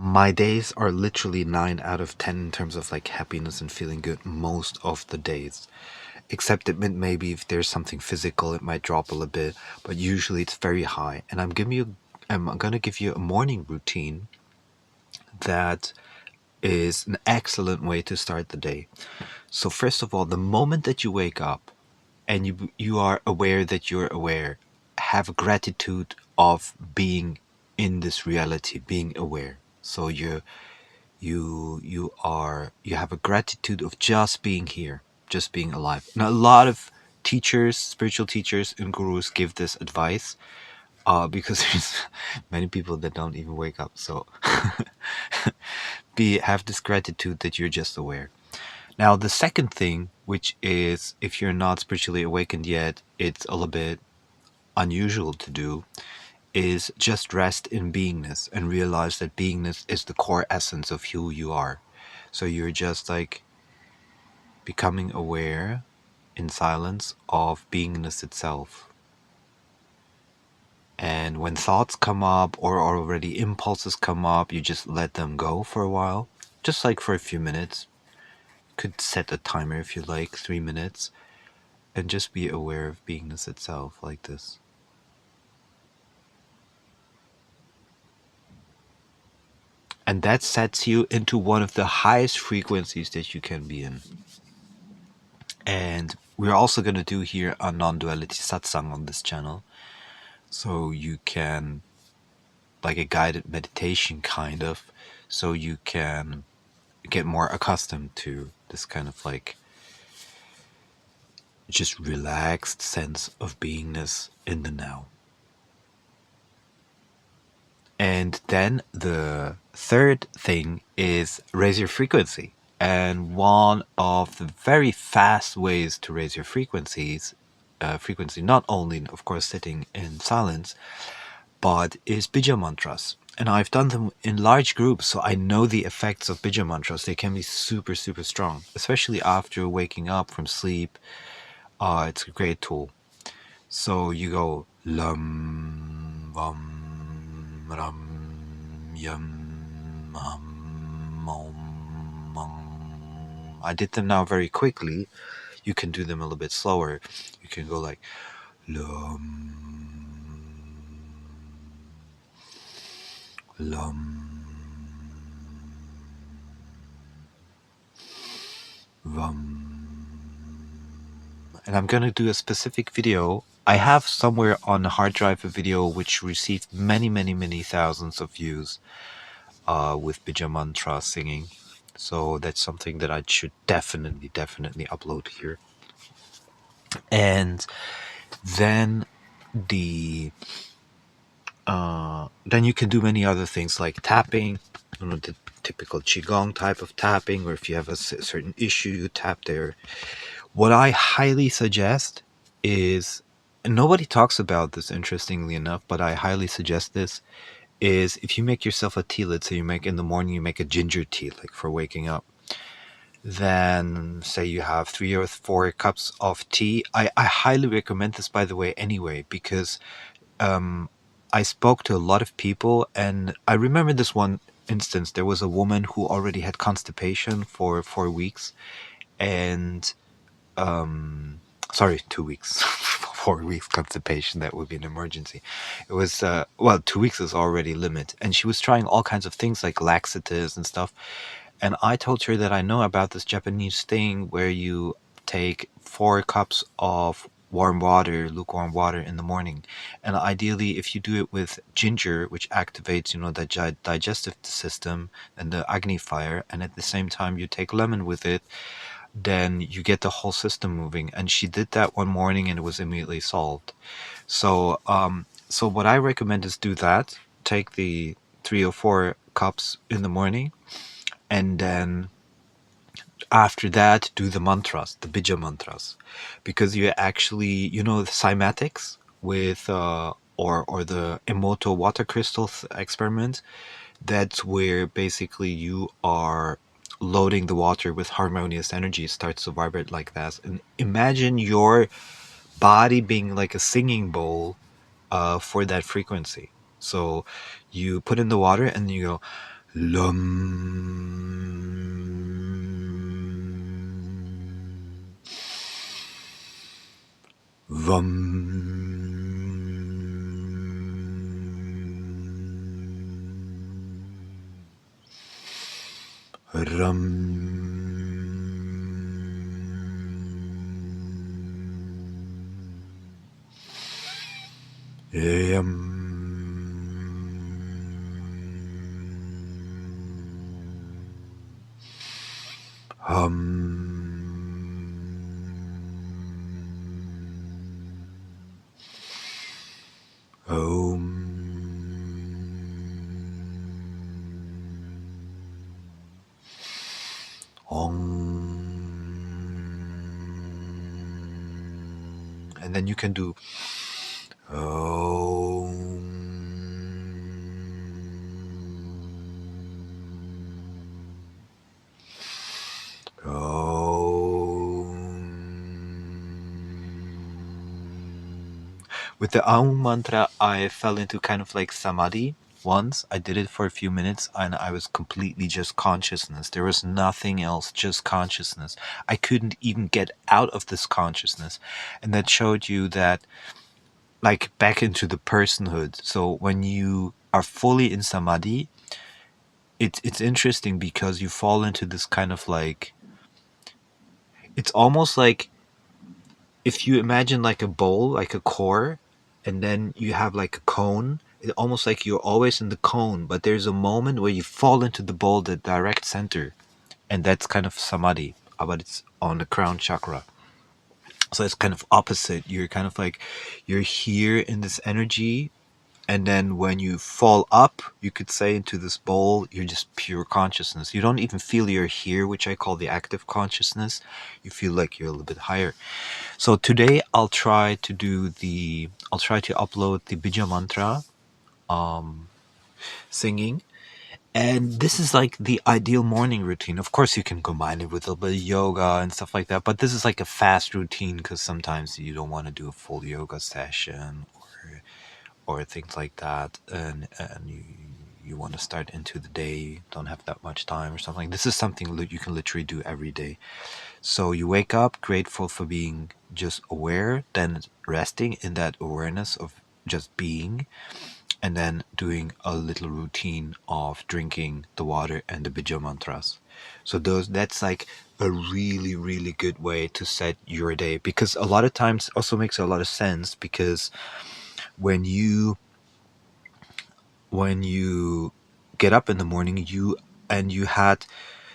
my days are literally 9 out of 10 in terms of like happiness and feeling good most of the days. Except that maybe if there's something physical, it might drop a little bit, but usually it's very high. And I'm gonna give you a morning routine that is an excellent way to start the day. So first of all, the moment that you wake up and you are aware that you're aware, have gratitude of being in this reality, being aware. So you have a gratitude of just being here, just being alive. Now a lot of teachers, spiritual teachers and gurus give this advice because there's many people that don't even wake up. So have this gratitude that you're just aware. Now the second thing, which is if you're not spiritually awakened yet, it's a little bit unusual to do, is just rest in beingness and realize that beingness is the core essence of who you are. So you're just like becoming aware in silence of beingness itself. And when thoughts come up or already impulses come up, you just let them go for a while, just like for a few minutes. Could set a timer if you like, 3 minutes, and just be aware of beingness itself like this. And that sets you into one of the highest frequencies that you can be in. And we're also going to do here a non-duality satsang on this channel. So you can, like a guided meditation kind of, so you can get more accustomed to this kind of like just relaxed sense of beingness in the now. And then the third thing is raise your frequency. And one of the very fast ways to raise your frequency, not only, of course, sitting in silence, but is Bija Mantras. And I've done them in large groups, so I know the effects of Bija Mantras. They can be super, super strong, especially after waking up from sleep. It's a great tool. So you go Lam, Vam, Ram, Yam, Hum, Om, Mum. I did them now very quickly. You can do them a little bit slower. You can go like Lam, Lam, Vam. And I'm going to do a specific video. I have somewhere on the hard drive a video which received many, many, many thousands of views with Bija Mantra singing. So that's something that I should definitely upload here. And then then you can do many other things like tapping, the typical qigong type of tapping, or if you have a certain issue, you tap there. What I highly suggest is, and nobody talks about this interestingly enough, but I highly suggest this, is if you make yourself a tea, let's say you make in the morning, you make a ginger tea, like for waking up. Then say you have 3 or 4 cups of tea. I highly recommend this, by the way, anyway, because I spoke to a lot of people, and I remember this one instance. There was a woman who already had constipation for 4 weeks, and 2 weeks. 4 weeks constipation, that would be an emergency. It was 2 weeks is already limit, and she was trying all kinds of things like laxatives and stuff. And I told her that I know about this Japanese thing where you take 4 cups of warm water, lukewarm water in the morning. And ideally, if you do it with ginger, which activates, the digestive system and the Agni fire, and at the same time you take lemon with it, then you get the whole system moving. And she did that one morning and it was immediately solved. So, so what I recommend is do that. Take the 3 or 4 cups in the morning, and then after that do the mantras, the Bija Mantras, because you actually, the cymatics with or the Emoto water crystal experiment. That's where basically you are loading the water with harmonious energy. It starts to vibrate like that, and imagine your body being like a singing bowl for that frequency. So you put in the water and you go Lum. Vum. Rum. Yum. Hum. Om. Om. And then you can do Om. With the Aum mantra, I fell into kind of like samadhi once. I did it for a few minutes and I was completely just consciousness. There was nothing else, just consciousness. I couldn't even get out of this consciousness. And that showed you that, like, back into the personhood. So when you are fully in samadhi, it's interesting because you fall into this kind of like, it's almost like if you imagine like a bowl, like a core, and then you have like a cone, it's almost like you're always in the cone, but there's a moment where you fall into the bowl, the direct center, and that's kind of samadhi, but it's on the crown chakra. So it's kind of opposite. You're kind of like, you're here in this energy, and then when you fall up, you could say, into this bowl, you're just pure consciousness. You don't even feel you're here, which I call the active consciousness. You feel like you're a little bit higher. So today I'll try to upload the Bija Mantra singing. And this is like the ideal morning routine. Of course, you can combine it with a little bit of yoga and stuff like that, but this is like a fast routine because sometimes you don't want to do a full yoga session or things like that, and you want to start into the day, don't have that much time or something. This is something you can literally do every day. So you wake up grateful for being just aware, then resting in that awareness of just being, and then doing a little routine of drinking the water and the Bija Mantras. So that's like a really, really good way to set your day, because a lot of times also makes a lot of sense, because when you get up in the morning, you had,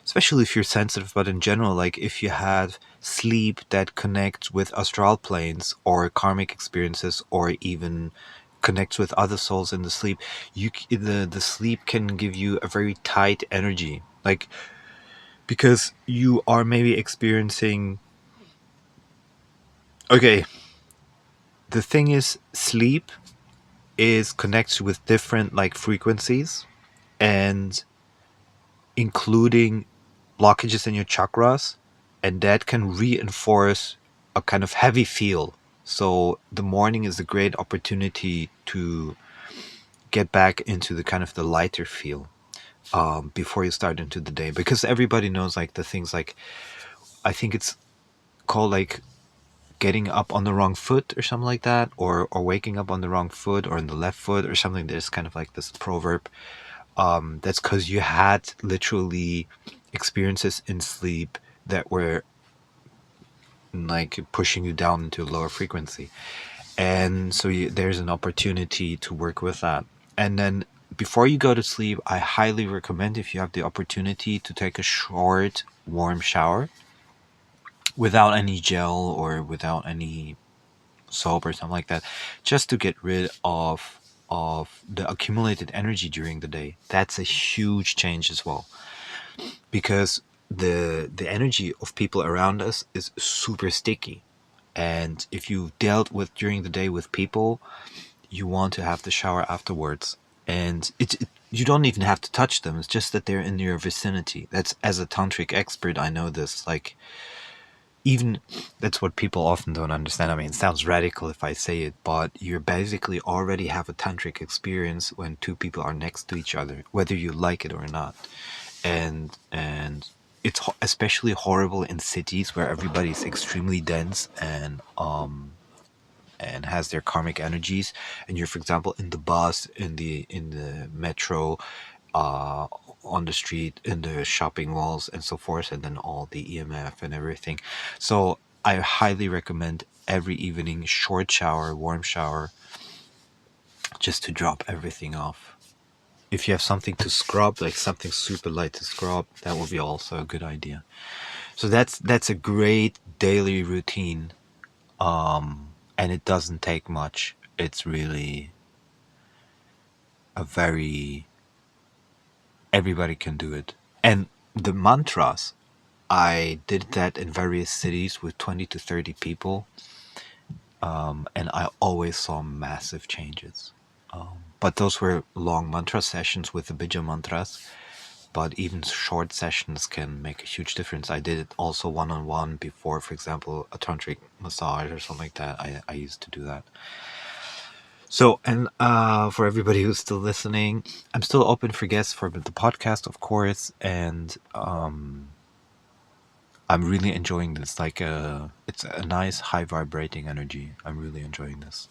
especially if you're sensitive, but in general, like if you had sleep that connects with astral planes or karmic experiences, or even connects with other souls in the sleep, the sleep can give you a very tight energy, like, because you are maybe experiencing, okay, the thing is, sleep is connects with different like frequencies, and including blockages in your chakras, and that can reinforce a kind of heavy feel. So the morning is a great opportunity to get back into the kind of the lighter feel before you start into the day, because everybody knows like the things like, I think it's called like getting up on the wrong foot or something like that, or waking up on the wrong foot or in the left foot or something. There's kind of like this proverb. That's because you had literally experiences in sleep that were like pushing you down into a lower frequency, and so there's an opportunity to work with that. And then before you go to sleep, I highly recommend, if you have the opportunity, to take a short warm shower without any gel or without any soap or something like that, just to get rid of the accumulated energy during the day. That's a huge change as well, because the energy of people around us is super sticky, and if you've dealt with during the day with people, you want to have the shower afterwards. And you don't even have to touch them, it's just that they're in your vicinity. That's, as a tantric expert, I know this. Like, even that's what people often don't understand. I mean, it sounds radical if I say it, but you basically already have a tantric experience when two people are next to each other, whether you like it or not. And it's especially horrible in cities where everybody's extremely dense and has their karmic energies, and you're, for example, in the bus, in the metro, uh on the street, in the shopping malls and so forth, and then all the EMF and everything. So I highly recommend every evening short shower, warm shower, just to drop everything off. If you have something to scrub, like something super light to scrub, that would be also a good idea. So that's a great daily routine. And it doesn't take much. It's really a very, everybody can do it. And the mantras, I did that in various cities with 20 to 30 people, and I always saw massive changes. But those were long mantra sessions with the Bija Mantras. But even short sessions can make a huge difference. I did it also one-on-one before, for example, a tantric massage or something like that. I used to do that. So, and for everybody who's still listening, I'm still open for guests for the podcast, of course, and I'm really enjoying this. Like, it's a nice high vibrating energy. I'm really enjoying this.